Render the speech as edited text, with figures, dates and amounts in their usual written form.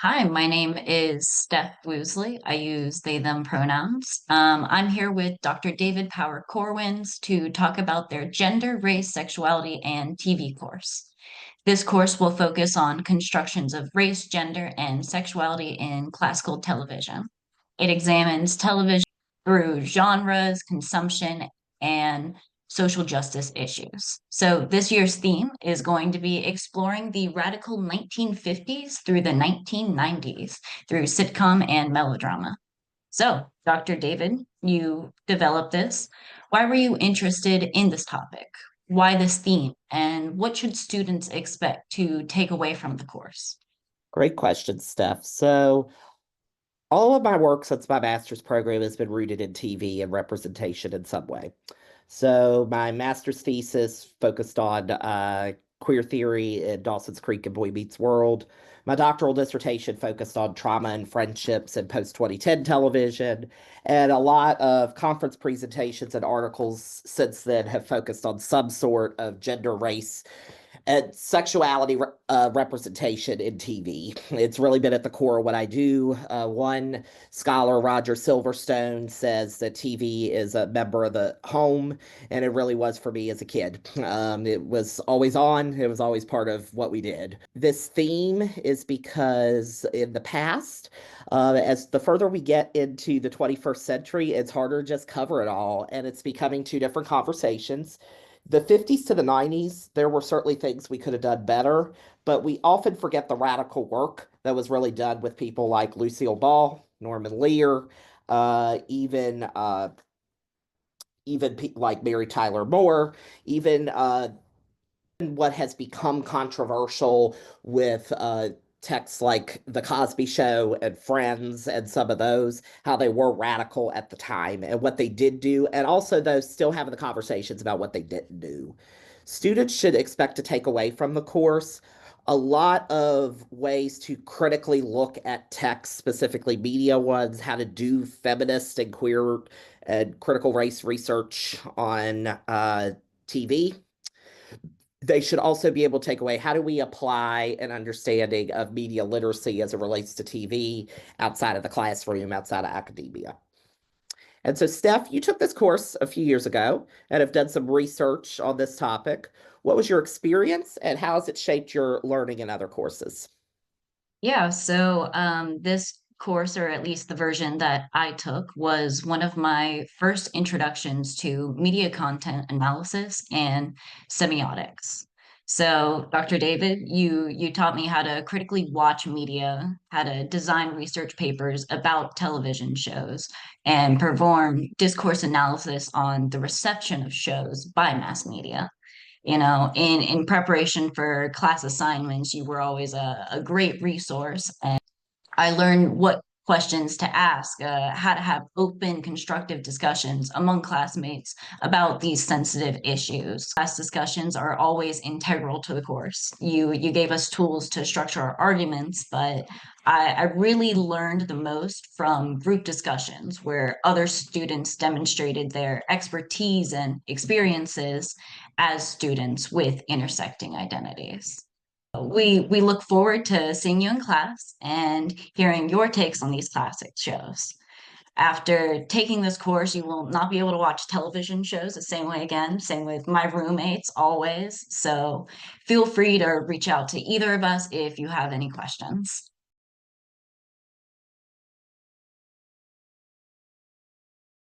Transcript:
Hi, my name is Steph Woosley. I use they, them pronouns. I'm here with Dr. David Power Corwins to talk about their gender, race, sexuality, and TV course. This course will focus on constructions of race, gender, and sexuality in classical television. It examines television through genres, consumption, and social justice issues. So this year's theme is going to be exploring the radical 1950s through the 1990s through sitcom and melodrama. So, Dr. David, you developed this. Why were you interested in this topic? Why this theme? And what should students expect to take away from the course? Great question, Steph. All of my work since my master's program has been rooted in TV and representation in some way. My master's thesis focused on queer theory in Dawson's Creek and Boy Meets World. My doctoral dissertation focused on trauma and friendships in post 2010 television. And a lot of conference presentations and articles since then have focused on some sort of gender, race, and sexuality representation in TV. It's really been at the core of what I do. One scholar, Roger Silverstone, says that TV is a member of the home, and it really was for me as a kid. It was always on, it was always part of what we did. This theme is because in the past, as the further we get into the 21st century, it's harder to just cover it all, and it's becoming two different conversations. The 50s to the 90s, there were certainly things we could have done better, but we often forget the radical work that was really done with people like Lucille Ball, Norman Lear, uh, even uh, like Mary Tyler Moore, even what has become controversial with texts like The Cosby Show and Friends and some of those, how they were radical at the time and what they did do, and also those still having the conversations about what they didn't do. Students should expect to take away from the course a lot of ways to critically look at text, specifically media ones, how to do feminist and queer and critical race research on TV. They should also be able to take away how do we apply an understanding of media literacy as it relates to TV outside of the classroom, outside of academia. And so, Steph, you took this course a few years ago and have done some research on this topic. What was your experience and how has it shaped your learning in other courses? This course, or at least the version that I took, was one of my first introductions to media content analysis and semiotics. So, Dr. David, you taught me how to critically watch media, how to design research papers about television shows, and perform discourse analysis on the reception of shows by mass media. In preparation for class assignments, you were always a great resource. And I learned what questions to ask, how to have open, constructive discussions among classmates about these sensitive issues. Class discussions are always integral to the course. You gave us tools to structure our arguments, but I really learned the most from group discussions where other students demonstrated their expertise and experiences as students with intersecting identities. We look forward to seeing you in class and hearing your takes on these classic shows. After taking this course, you will not be able to watch television shows the same way again, same with my roommates always. So feel free to reach out to either of us if you have any questions.